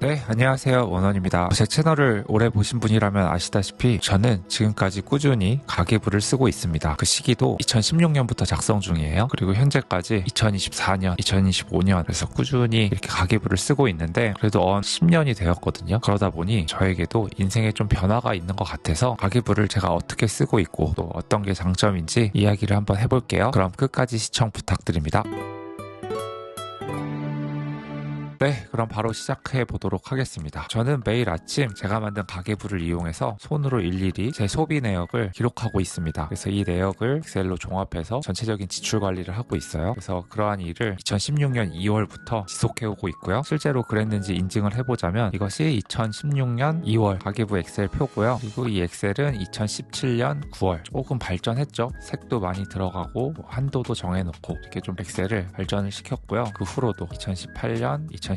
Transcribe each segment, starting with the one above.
네, 안녕하세요. 원원입니다. 제 채널을 오래 보신 분이라면 아시다시피 저는 지금까지 꾸준히 가계부를 쓰고 있습니다. 그 시기도 2016년부터 작성 중이에요. 그리고 현재까지 2024년, 2025년 그래서 꾸준히 이렇게 가계부를 쓰고 있는데 그래도 10년이 되었거든요. 그러다 보니 저에게도 인생에 좀 변화가 있는 것 같아서 가계부를 제가 어떻게 쓰고 있고 또 어떤 게 장점인지 이야기를 한번 해볼게요. 그럼 끝까지 시청 부탁드립니다. 네, 그럼 바로 시작해 보도록 하겠습니다. 저는 매일 아침 제가 만든 가계부를 이용해서 손으로 일일이 제 소비 내역을 기록하고 있습니다. 그래서 이 내역을 엑셀로 종합해서 전체적인 지출 관리를 하고 있어요. 그래서 그러한 일을 2016년 2월부터 지속해오고 있고요. 실제로 그랬는지 인증을 해보자면 이것이 2016년 2월 가계부 엑셀 표고요. 그리고 이 엑셀은 2017년 9월 조금 발전했죠. 색도 많이 들어가고 한도도 정해놓고 이렇게 좀 엑셀을 발전을 시켰고요. 그 후로도 2018년, 2019년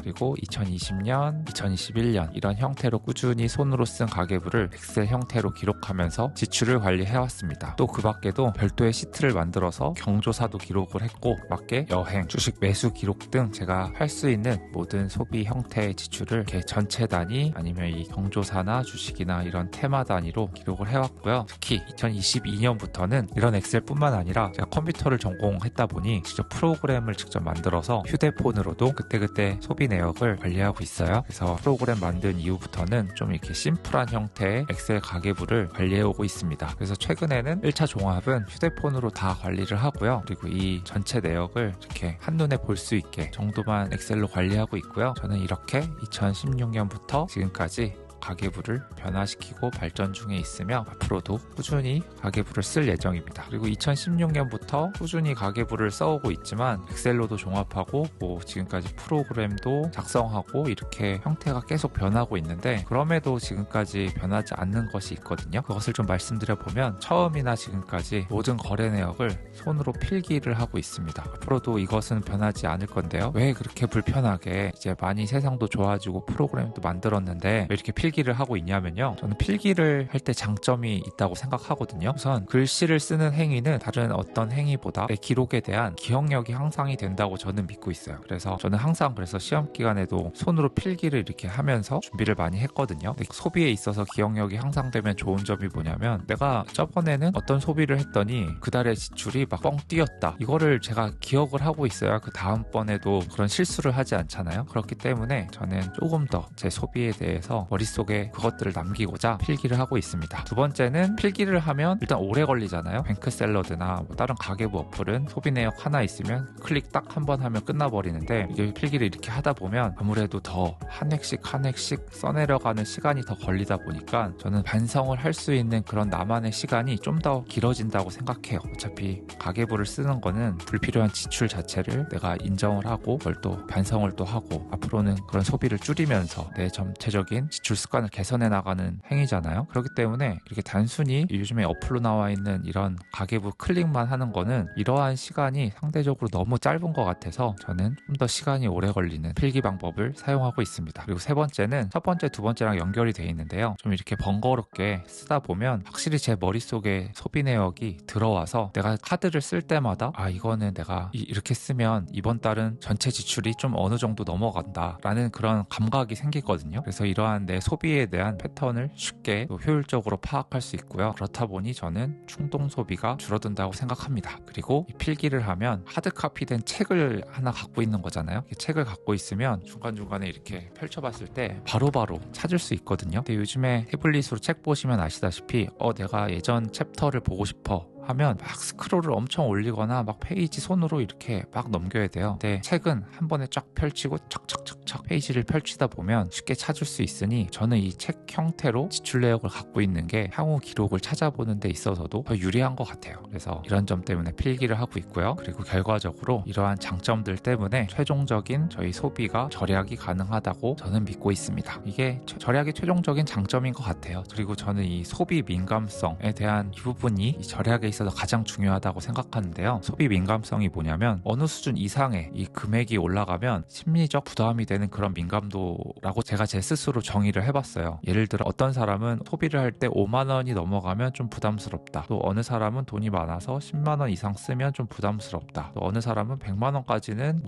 그리고 2020년, 2021년 이런 형태로 꾸준히 손으로 쓴 가계부를 엑셀 형태로 기록하면서 지출을 관리해왔습니다. 또 그 밖에도 별도의 시트를 만들어서 경조사도 기록을 했고 맞게 여행, 주식 매수 기록 등 제가 할 수 있는 모든 소비 형태의 지출을 이렇게 전체 단위 아니면 이 경조사나 주식이나 이런 테마 단위로 기록을 해왔고요. 특히 2022년부터는 이런 엑셀뿐만 아니라 제가 컴퓨터를 전공했다 보니 직접 프로그램을 직접 만들어서 휴대폰으로도 그때 소비 내역을 관리하고 있어요. 그래서 프로그램 만든 이후부터는 좀 이렇게 심플한 형태의 엑셀 가계부를 관리해오고 있습니다. 그래서 최근에는 1차 종합은 휴대폰으로 다 관리를 하고요. 그리고 이 전체 내역을 이렇게 한눈에 볼 수 있게 정도만 엑셀로 관리하고 있고요. 저는 이렇게 2016년부터 지금까지 가계부를 변화시키고 발전 중에 있으며 앞으로도 꾸준히 가계부를 쓸 예정입니다. 그리고 2016년부터 꾸준히 가계부를 써오고 있지만 엑셀로도 종합하고 지금까지 프로그램도 작성하고 이렇게 형태가 계속 변하고 있는데 그럼에도 지금까지 변하지 않는 것이 있거든요. 그것을 좀 말씀드려보면 처음이나 지금까지 모든 거래 내역을 손으로 필기를 하고 있습니다. 앞으로도 이것은 변하지 않을 건데요. 왜 그렇게 불편하게 이제 많이 세상도 좋아지고 프로그램도 만들었는데 왜 이렇게 필기를 하고 있냐면요. 저는 필기를 할 때 장점이 있다고 생각하거든요. 우선 글씨를 쓰는 행위는 다른 어떤 행위보다 내 기록에 대한 기억력이 향상이 된다고 저는 믿고 있어요. 그래서 저는 항상 그래서 시험 기간에도 손으로 필기를 이렇게 하면서 준비를 많이 했거든요. 근데 소비에 있어서 기억력이 향상되면 좋은 점이 뭐냐면 내가 저번에는 어떤 소비를 했더니 그달의 지출이 막 뻥 뛰었다. 이거를 제가 기억을 하고 있어야 그 다음번에도 그런 실수를 하지 않잖아요. 그렇기 때문에 저는 조금 더 제 소비에 대해서 머릿속에 그것들을 남기고자 필기를 하고 있습니다. 두 번째는 필기를 하면 일단 오래 걸리잖아요. 뱅크샐러드나 다른 가계부 어플은 소비 내역 하나 있으면 클릭 딱 한 번 하면 끝나버리는데 이게 필기를 이렇게 하다 보면 아무래도 더 한 획씩 한 획씩 써내려가는 시간이 더 걸리다 보니까 저는 반성을 할 수 있는 그런 나만의 시간이 좀 더 길어진다고 생각해요. 어차피 가계부를 쓰는 거는 불필요한 지출 자체를 내가 인정을 하고 그걸 또 반성을 또 하고 앞으로는 그런 소비를 줄이면서 내 전체적인 지출 습관을 개선해 나가는 행위잖아요. 그렇기 때문에 이렇게 단순히 요즘에 어플로 나와 있는 이런 가계부 클릭만 하는 거는 이러한 시간이 상대적으로 너무 짧은 것 같아서 저는 좀 더 시간이 오래 걸리는 필기 방법을 사용하고 있습니다. 그리고 세 번째는 첫 번째, 두 번째랑 연결이 돼 있는데요. 좀 이렇게 번거롭게 쓰다 보면 확실히 제 머릿속에 소비 내역이 들어와서 내가 카드를 쓸 때마다 이거는 내가 이렇게 쓰면 이번 달은 전체 지출이 좀 어느 정도 넘어간다 라는 그런 감각이 생기거든요. 그래서 이러한 내 소비에 대한 패턴을 쉽게 또 효율적으로 파악할 수 있고요. 그렇다 보니 저는 충동 소비가 줄어든다고 생각합니다. 그리고 이 필기를 하면 하드카피된 책을 하나 갖고 있는 거잖아요. 이 책을 갖고 있으면 중간중간에 이렇게 펼쳐봤을 때 바로바로 찾을 수 있거든요. 근데 요즘에 태블릿으로 책 보시면 아시다시피 내가 예전 챕터를 보고 싶어 하면 막 스크롤을 엄청 올리거나 막 페이지 손으로 이렇게 막 넘겨야 돼요. 근데 책은 한 번에 쫙 펼치고 척척척척 페이지를 펼치다 보면 쉽게 찾을 수 있으니 저는 이 책 형태로 지출 내역을 갖고 있는 게 향후 기록을 찾아보는 데 있어서도 더 유리한 것 같아요. 그래서 이런 점 때문에 필기를 하고 있고요. 그리고 결과적으로 이러한 장점들 때문에 최종적인 저희 소비가 절약이 가능하다고 저는 믿고 있습니다. 이게 절약의 최종적인 장점인 것 같아요. 그리고 저는 이 소비 민감성에 대한 이 부분이 이 절약에 있어서 가장 중요하다고 생각하는데요. 소비 민감성이 뭐냐면 어느 수준 이상의 이 금액이 올라가면 심리적 부담이 되는 그런 민감도라고 제가 제 스스로 정의를 해봤어요. 예를 들어 어떤 사람은 소비를 할 때 5만 원이 넘어가면 좀 부담스럽다. 또 어느 사람은 돈이 많아서 10만 원 이상 쓰면 좀 부담스럽다. 또 어느 사람은 100만 원까지는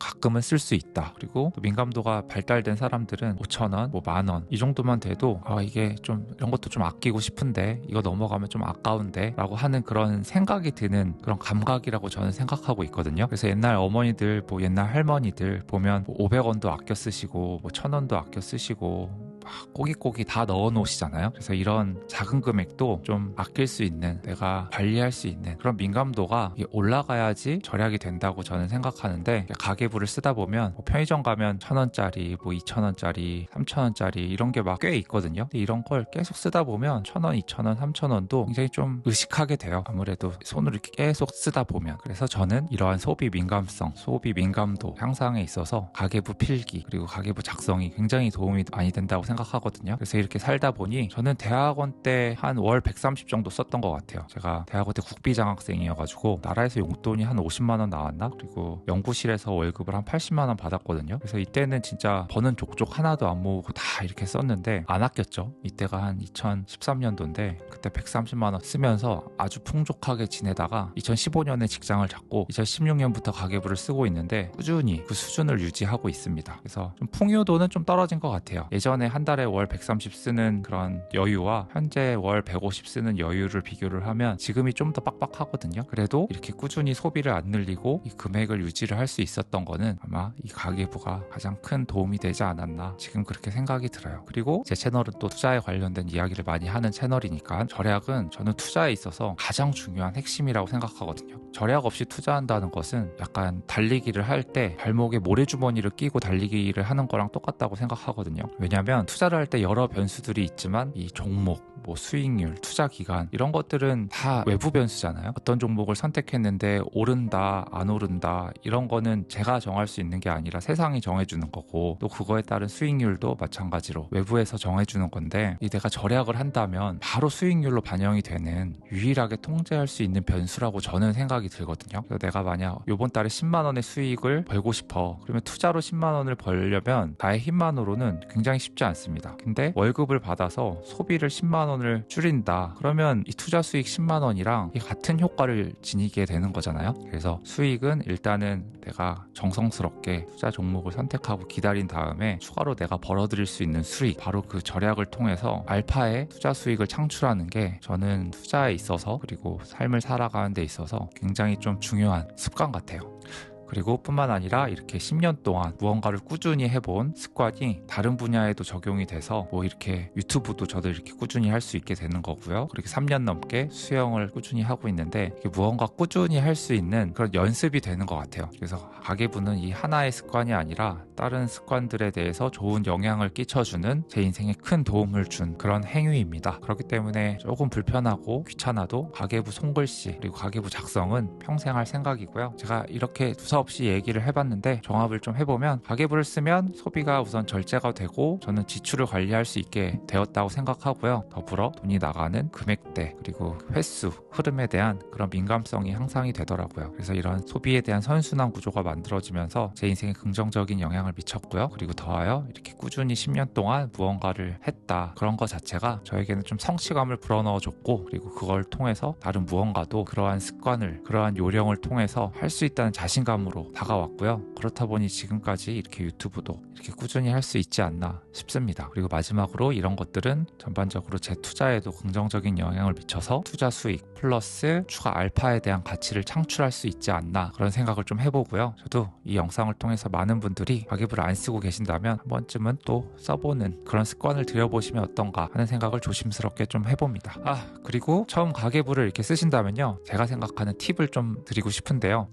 가끔은 쓸 수 있다. 그리고 또 민감도가 발달된 사람들은 5,000원, 뭐 10,000원 이 정도만 돼도 이게 좀 이런 것도 좀 아끼고 싶은데 이거 넘어가면 좀 아까운데 라고 하는 그런 생각이 드는 그런 감각이라고 저는 생각하고 있거든요. 그래서 옛날 어머니들, 뭐 옛날 할머니들 보면 뭐 500원도 아껴 쓰시고 뭐 1,000원도 아껴 쓰시고 꼬깃꼬깃 다 넣어 놓으시잖아요. 그래서 이런 작은 금액도 좀 아낄 수 있는, 내가 관리할 수 있는 그런 민감도가 올라가야지 절약이 된다고 저는 생각하는데, 가계부를 쓰다 보면 뭐 편의점 가면 1,000원짜리, 뭐 2,000원짜리, 3,000원짜리 이런 게 막 꽤 있거든요. 근데 이런 걸 계속 쓰다 보면 1,000원, 2,000원, 3,000원도 굉장히 좀 의식하게 돼요. 아무래도 손으로 이렇게 계속 쓰다 보면. 그래서 저는 이러한 소비 민감성, 소비 민감도 향상에 있어서 가계부 필기 그리고 가계부 작성이 굉장히 도움이 많이 된다고 생각하거든요. 그래서 이렇게 살다 보니 저는 대학원 때 한 월 130 정도 썼던 것 같아요. 제가 대학원 때 국비장학생이어가지고 나라에서 용돈이 한 50만 원 나왔나? 그리고 연구실에서 월급을 한 80만 원 받았거든요. 그래서 이때는 진짜 버는 족족 하나도 안 모으고 다 이렇게 썼는데 안 아꼈죠. 이때가 한 2013년도인데 그때 130만 원 쓰면서 아주 풍족하게 지내다가 2015년에 직장을 잡고 2016년부터 가계부를 쓰고 있는데 꾸준히 그 수준을 유지하고 있습니다. 그래서 좀 풍요도는 좀 떨어진 것 같아요. 예전에 한 달에 월 130 쓰는 그런 여유와 현재 월 150 쓰는 여유를 비교를 하면 지금이 좀 더 빡빡하거든요. 그래도 이렇게 꾸준히 소비를 안 늘리고 이 금액을 유지를 할 수 있었던 거는 아마 이 가계부가 가장 큰 도움이 되지 않았나 지금 그렇게 생각이 들어요. 그리고 제 채널은 또 투자에 관련된 이야기를 많이 하는 채널이니까 절약은 저는 투자에 있어서 가장 중요한 핵심이라고 생각하거든요. 절약 없이 투자한다는 것은 약간 달리기를 할 때 발목에 모래주머니를 끼고 달리기를 하는 거랑 똑같다고 생각하거든요. 왜냐하면 투자를 할 때 여러 변수들이 있지만 이 종목, 뭐 수익률, 투자 기간 이런 것들은 다 외부 변수잖아요. 어떤 종목을 선택했는데 오른다, 안 오른다 이런 거는 제가 정할 수 있는 게 아니라 세상이 정해주는 거고, 또 그거에 따른 수익률도 마찬가지로 외부에서 정해주는 건데, 이 내가 절약을 한다면 바로 수익률로 반영이 되는 유일하게 통제할 수 있는 변수라고 저는 생각이 들거든요. 그래서 내가 만약 요번 달에 10만 원의 수익을 벌고 싶어. 그러면 투자로 10만 원을 벌려면 나의 힘만으로는 굉장히 쉽지 않습니다. 근데 월급을 받아서 소비를 10만 원을 줄인다. 그러면 이 투자 수익 10만 원이랑 같은 효과를 지니게 되는 거잖아요. 그래서 수익은 일단은 내가 정성스럽게 투자 종목을 선택하고 기다린 다음에 추가로 내가 벌어들일 수 있는 수익, 바로 그 절약을 통해서 알파의 투자 수익을 창출하는 게 저는 투자에 있어서 그리고 삶을 살아가는 데 있어서 굉장히 좀 중요한 습관 같아요. 그리고 뿐만 아니라 이렇게 10년 동안 무언가를 꾸준히 해본 습관이 다른 분야에도 적용이 돼서 뭐 이렇게 유튜브도 저도 이렇게 꾸준히 할 수 있게 되는 거고요. 그렇게 3년 넘게 수영을 꾸준히 하고 있는데 이게 무언가 꾸준히 할 수 있는 그런 연습이 되는 것 같아요. 그래서 가계부는 이 하나의 습관이 아니라 다른 습관들에 대해서 좋은 영향을 끼쳐주는, 제 인생에 큰 도움을 준 그런 행위입니다. 그렇기 때문에 조금 불편하고 귀찮아도 가계부 손글씨 그리고 가계부 작성은 평생 할 생각이고요. 제가 이렇게 두서없이 얘기를 해봤는데 종합을 좀 해보면, 가계부를 쓰면 소비가 우선 절제가 되고 저는 지출을 관리할 수 있게 되었다고 생각하고요. 더불어 돈이 나가는 금액대 그리고 횟수, 흐름에 대한 그런 민감성이 향상이 되더라고요. 그래서 이런 소비에 대한 선순환 구조가 만들어지면서 제 인생에 긍정적인 영향을 미쳤고요. 그리고 더하여 이렇게 꾸준히 10년 동안 무언가를 했다, 그런 것 자체가 저에게는 좀 성취감을 불어넣어줬고, 그리고 그걸 통해서 다른 무언가도 그러한 습관을, 그러한 요령을 통해서 할 수 있다는 자신감으로 다가왔고요. 그렇다 보니 지금까지 이렇게 유튜브도 이렇게 꾸준히 할 수 있지 않나 싶습니다. 그리고 마지막으로 이런 것들은 전반적으로 제 투자에도 긍정적인 영향을 미쳐서 투자 수익 플러스 추가 알파에 대한 가치를 창출할 수 있지 않나, 그런 생각을 좀 해보고요. 저도 이 영상을 통해서 많은 분들이 가계부를 안 쓰고 계신다면 한 번쯤은 또 써보는 그런 습관을 들여보시면 어떤가 하는 생각을 조심스럽게 좀 해봅니다. 그리고 처음 가계부를 이렇게 쓰신다면요, 제가 생각하는 팁을 좀 드리고 싶은데요.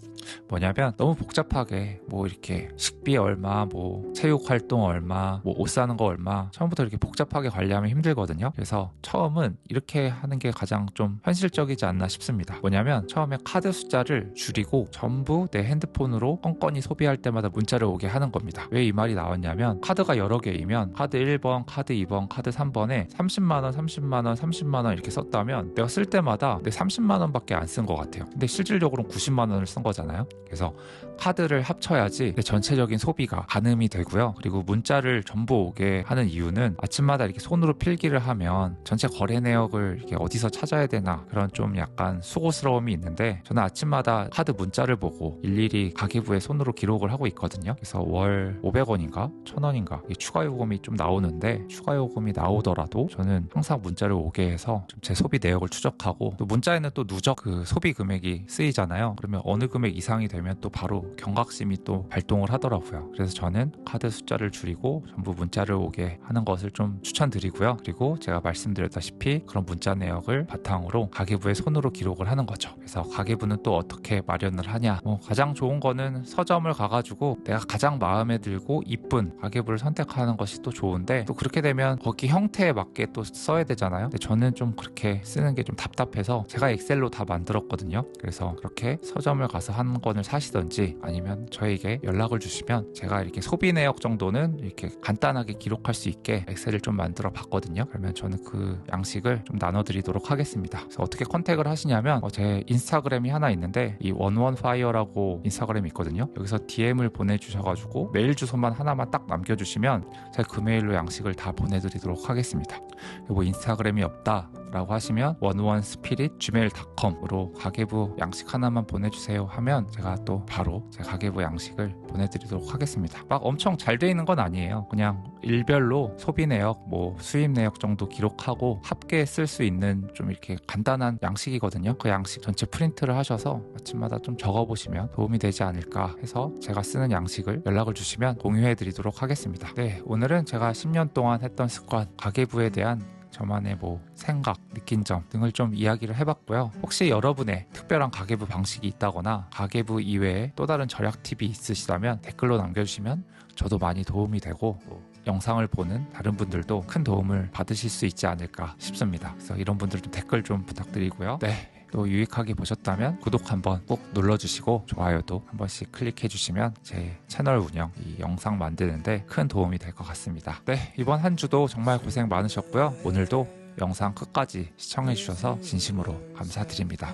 뭐냐면 너무 복잡하게 뭐 이렇게 식비 얼마, 뭐 체육활동 얼마, 뭐 옷 사는 거 얼마, 처음부터 이렇게 복잡하게 관리하면 힘들거든요. 그래서 처음은 이렇게 하는 게 가장 좀 현실적이지 않나 싶습니다. 뭐냐면 처음에 카드 숫자를 줄이고 전부 내 핸드폰으로 건건이 소비할 때마다 문자를 오게 하는 겁니다. 왜 이 말이 나왔냐면, 카드가 여러 개이면 카드 1번, 카드 2번, 카드 3번에 30만원, 30만원, 30만원 이렇게 썼다면 내가 쓸 때마다 내 30만원 밖에 안 쓴 것 같아요. 근데 실질적으로는 90만원을 쓴 거잖아요. 그래서 카드를 합쳐야지 전체적인 소비가 가늠이 되고요. 그리고 문자를 전부 오게 하는 이유는 아침마다 이렇게 손으로 필기를 하면 전체 거래 내역을 이렇게 어디서 찾아야 되나 그런 좀 약간 수고스러움이 있는데, 저는 아침마다 카드 문자를 보고 일일이 가계부에 손으로 기록을 하고 있거든요. 그래서 월 500원인가 1000원인가 추가 요금이 좀 나오는데, 추가 요금이 나오더라도 저는 항상 문자를 오게 해서 좀 제 소비 내역을 추적하고, 또 문자에는 또 누적 그 소비 금액이 쓰이잖아요. 그러면 어느 금액 이상이 되면 또 바로 경각심이 또 발동을 하더라고요. 그래서 저는 카드 숫자를 줄이고 전부 문자를 오게 하는 것을 좀 추천드리고요. 그리고 제가 말씀드렸다시피 그런 문자 내역을 바탕으로 가계부에 손으로 기록을 하는 거죠. 그래서 가계부는 또 어떻게 마련을 하냐, 가장 좋은 거는 서점을 가가지고 내가 가장 마음에 들고 이쁜 가계부를 선택하는 것이 또 좋은데, 또 그렇게 되면 거기 형태에 맞게 또 써야 되잖아요. 근데 저는 좀 그렇게 쓰는 게 좀 답답해서 제가 엑셀로 다 만들었거든요. 그래서 그렇게 서점을 가서 한 권을 사시던지 아니면 저에게 연락을 주시면 제가 이렇게 소비 내역 정도는 이렇게 간단하게 기록할 수 있게 엑셀을 좀 만들어 봤거든요. 그러면 저는 그 양식을 좀 나눠드리도록 하겠습니다. 그래서 어떻게 컨택을 하시냐면, 제 인스타그램이 하나 있는데 이 원원파이어라고 인스타그램이 있거든요. 여기서 DM을 보내주셔가지고 메일 주소만 하나만 딱 남겨주시면 제가 그 메일로 양식을 다 보내드리도록 하겠습니다. 그리고 인스타그램이 없다 라고 하시면 onespirit@gmail.com으로 가계부 양식 하나만 보내주세요 하면 제가 또 바로 제 가계부 양식을 보내드리도록 하겠습니다. 막 엄청 잘 돼 있는 건 아니에요. 그냥 일별로 소비 내역, 수입 내역 정도 기록하고 합계 쓸 수 있는 좀 이렇게 간단한 양식이거든요. 그 양식 전체 프린트를 하셔서 아침마다 좀 적어보시면 도움이 되지 않을까 해서 제가 쓰는 양식을 연락을 주시면 공유해드리도록 하겠습니다. 네, 오늘은 제가 10년 동안 했던 습관, 가계부에 대한 저만의 생각, 느낀 점 등을 좀 이야기를 해봤고요. 혹시 여러분의 특별한 가계부 방식이 있다거나 가계부 이외에 또 다른 절약 팁이 있으시다면 댓글로 남겨주시면 저도 많이 도움이 되고, 영상을 보는 다른 분들도 큰 도움을 받으실 수 있지 않을까 싶습니다. 그래서 이런 분들도 댓글 좀 부탁드리고요. 네, 또 유익하게 보셨다면 구독 한번 꼭 눌러주시고 좋아요도 한 번씩 클릭해 주시면 제 채널 운영, 이 영상 만드는데 큰 도움이 될 것 같습니다. 네, 이번 한 주도 정말 고생 많으셨고요. 오늘도 영상 끝까지 시청해 주셔서 진심으로 감사드립니다.